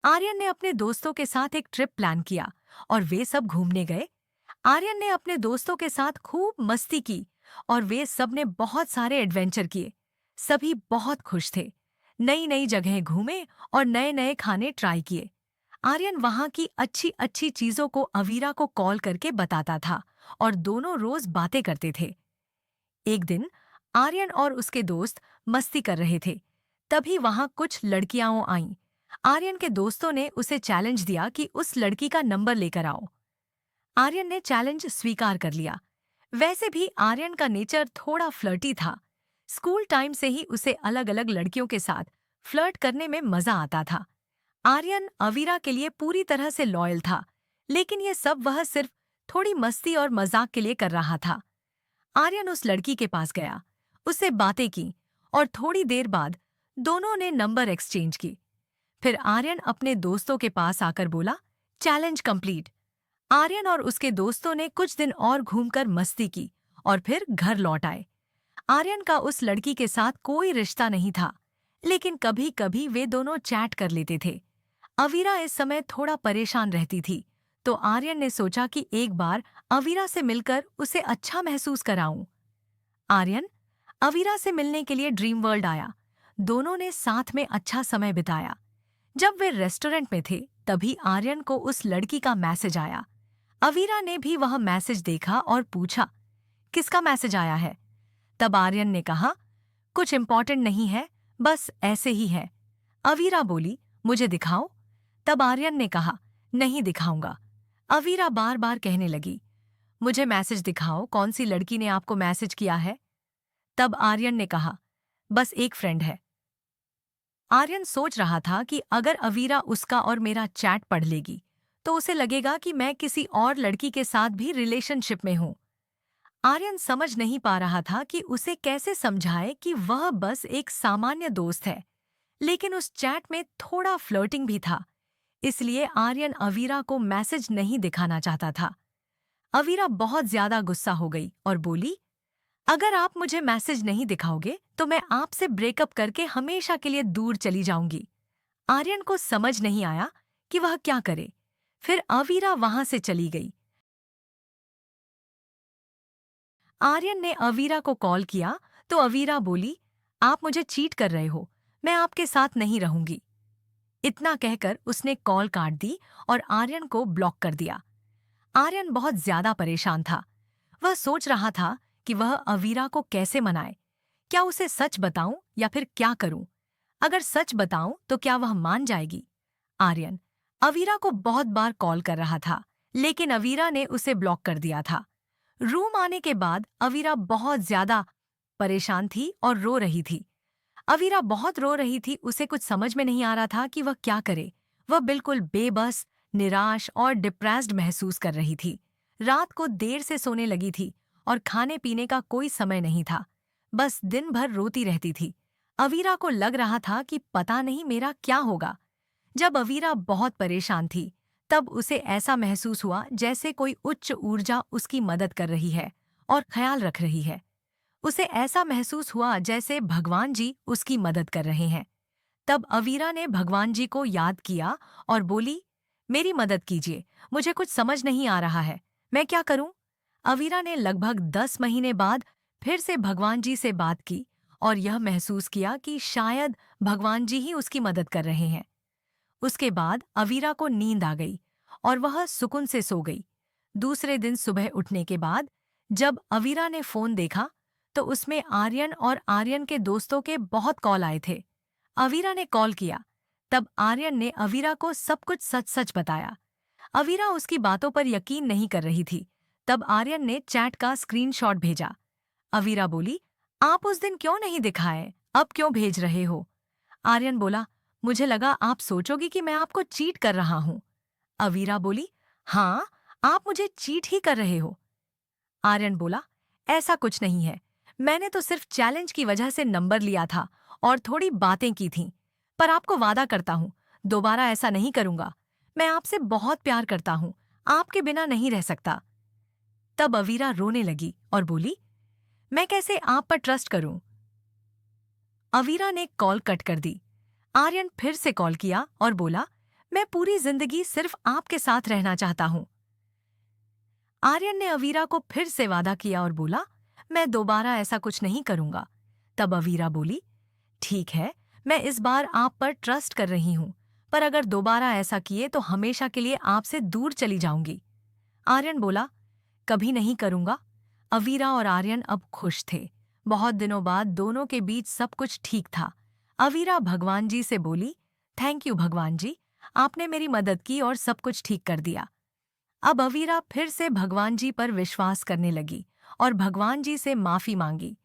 आर्यन ने अपने दोस्तों के साथ एक ट्रिप प्लान किया और वे सब घूमने गए। आर्यन ने अपने दोस्तों के साथ खूब मस्ती की और वे सब ने बहुत सारे एडवेंचर किए। सभी बहुत खुश थे। नई नई जगहें घूमे और नए नए खाने ट्राई किए। आर्यन वहां की अच्छी अच्छी चीजों को अवीरा को कॉल करके बताता था और दोनों रोज बातें करते थे। एक दिन आर्यन और उसके दोस्त मस्ती कर रहे थे। तभी वहां कुछ लड़कियां आईं। आर्यन के दोस्तों ने उसे चैलेंज दिया कि उस लड़की का नंबर लेकर आओ। आर्यन ने चैलेंज स्वीकार कर लिया। वैसे भी आर्यन का नेचर थोड़ा फ्लर्टी था। स्कूल टाइम से ही उसे अलग अलग लड़कियों के साथ फ्लर्ट करने में मजा आता था। आर्यन अवीरा के लिए पूरी तरह से लॉयल था, लेकिन ये सब वह सिर्फ थोड़ी मस्ती और मजाक के लिए कर रहा था। आर्यन उस लड़की के पास गया, उससे बातें की और थोड़ी देर बाद दोनों ने नंबर एक्सचेंज की। फिर आर्यन अपने दोस्तों के पास आकर बोला, चैलेंज कंप्लीट। आर्यन और उसके दोस्तों ने कुछ दिन और घूमकर मस्ती की और फिर घर लौट आए। आर्यन का उस लड़की के साथ कोई रिश्ता नहीं था, लेकिन कभी कभी वे दोनों चैट कर लेते थे। अवीरा इस समय थोड़ा परेशान रहती थी, तो आर्यन ने सोचा कि एक बार अवीरा से मिलकर उसे अच्छा महसूस कराऊं। आर्यन अवीरा से मिलने के लिए ड्रीम वर्ल्ड आया। दोनों ने साथ में अच्छा समय बिताया। जब वे रेस्टोरेंट में थे, तभी आर्यन को उस लड़की का मैसेज आया। अवीरा ने भी वह मैसेज देखा और पूछा, किसका मैसेज आया है? तब आर्यन ने कहा, कुछ इम्पोर्टेंट नहीं है, बस ऐसे ही है। अवीरा बोली, मुझे दिखाओ। तब आर्यन ने कहा, नहीं दिखाऊंगा। अवीरा बार बार कहने लगी, मुझे मैसेज दिखाओ, कौन सी लड़की ने आपको मैसेज किया है? तब आर्यन ने कहा, बस एक फ्रेंड है। आर्यन सोच रहा था कि अगर अवीरा उसका और मेरा चैट पढ़ लेगी, तो उसे लगेगा कि मैं किसी और लड़की के साथ भी रिलेशनशिप में हूं। आर्यन समझ नहीं पा रहा था कि उसे कैसे समझाए कि वह बस एक सामान्य दोस्त है, लेकिन उस चैट में थोड़ा फ्लर्टिंग भी था। इसलिए आर्यन अवीरा को मैसेज नहीं दिखाना चाहता था। अवीरा बहुत ज्यादा गुस्सा हो गई और बोली, अगर आप मुझे मैसेज नहीं दिखाओगे तो मैं आपसे ब्रेकअप करके हमेशा के लिए दूर चली जाऊंगी। आर्यन को समझ नहीं आया कि वह क्या करे। फिर अवीरा वहां से चली गई। आर्यन ने अवीरा को कॉल किया तो अवीरा बोली, आप मुझे चीट कर रहे हो, मैं आपके साथ नहीं रहूंगी। इतना कहकर उसने कॉल काट दी और आर्यन को ब्लॉक कर दिया। आर्यन बहुत ज्यादा परेशान था। वह सोच रहा था कि वह अवीरा को कैसे मनाए। क्या उसे सच बताऊं या फिर क्या करूं? अगर सच बताऊं तो क्या वह मान जाएगी? आर्यन अवीरा को बहुत बार कॉल कर रहा था, लेकिन अवीरा ने उसे ब्लॉक कर दिया था। रूम आने के बाद अवीरा बहुत ज्यादा परेशान थी और रो रही थी। अवीरा बहुत रो रही थी, उसे कुछ समझ में नहीं आ रहा था कि वह क्या करे। वह बिल्कुल बेबस, निराश और डिप्रेस्ड महसूस कर रही थी। रात को देर से सोने लगी थी और खाने पीने का कोई समय नहीं था। बस दिन भर रोती रहती थी। अवीरा को लग रहा था कि पता नहीं मेरा क्या होगा। जब अवीरा बहुत परेशान थी, तब उसे ऐसा महसूस हुआ जैसे कोई उच्च ऊर्जा उसकी मदद कर रही है और ख्याल रख रही है। उसे ऐसा महसूस हुआ जैसे भगवान जी उसकी मदद कर रहे हैं। तब अवीरा ने भगवान जी को याद किया और बोली, मेरी मदद कीजिए, मुझे कुछ समझ नहीं आ रहा है, मैं क्या करूं? अवीरा ने लगभग 10 महीने बाद फिर से भगवान जी से बात की और यह महसूस किया कि शायद भगवान जी ही उसकी मदद कर रहे हैं। उसके बाद अवीरा को नींद आ गई और वह सुकून से सो गई। दूसरे दिन सुबह उठने के बाद जब अवीरा ने फोन देखा, तो उसमें आर्यन और आर्यन के दोस्तों के बहुत कॉल आए थे। अवीरा ने कॉल किया, तब आर्यन ने अवीरा को सब कुछ सच सच बताया। अवीरा उसकी बातों पर यकीन नहीं कर रही थी। तब आर्यन ने चैट का स्क्रीनशॉट भेजा। अवीरा बोली, आप उस दिन क्यों नहीं दिखाए, अब क्यों भेज रहे हो? आर्यन बोला, मुझे लगा आप सोचोगी कि मैं आपको चीट कर रहा हूं। अवीरा बोली, हाँ, आप मुझे चीट ही कर रहे हो। आर्यन बोला, ऐसा कुछ नहीं है, मैंने तो सिर्फ चैलेंज की वजह से नंबर लिया था और थोड़ी बातें की थीं। पर आपको वादा करता हूं, दोबारा ऐसा नहीं करूंगा। मैं आपसे बहुत प्यार करता हूं, आपके बिना नहीं रह सकता। तब अवीरा रोने लगी और बोली, मैं कैसे आप पर ट्रस्ट करूं? अवीरा ने कॉल कट कर दी। आर्यन फिर से कॉल किया और बोला, मैं पूरी जिंदगी सिर्फ आपके साथ रहना चाहता हूँ। आर्यन ने अवीरा को फिर से वादा किया और बोला, मैं दोबारा ऐसा कुछ नहीं करूंगा। तब अवीरा बोली, ठीक है, मैं इस बार आप पर ट्रस्ट कर रही हूँ, पर अगर दोबारा ऐसा किए तो हमेशा के लिए आपसे दूर चली जाऊंगी। आर्यन बोला, कभी नहीं करूंगा। अवीरा और आर्यन अब खुश थे। बहुत दिनों बाद दोनों के बीच सब कुछ ठीक था। अवीरा भगवान जी से बोली, थैंक यू भगवान जी, आपने मेरी मदद की और सब कुछ ठीक कर दिया। अब अवीरा फिर से भगवान जी पर विश्वास करने लगी और भगवान जी से माफी मांगी।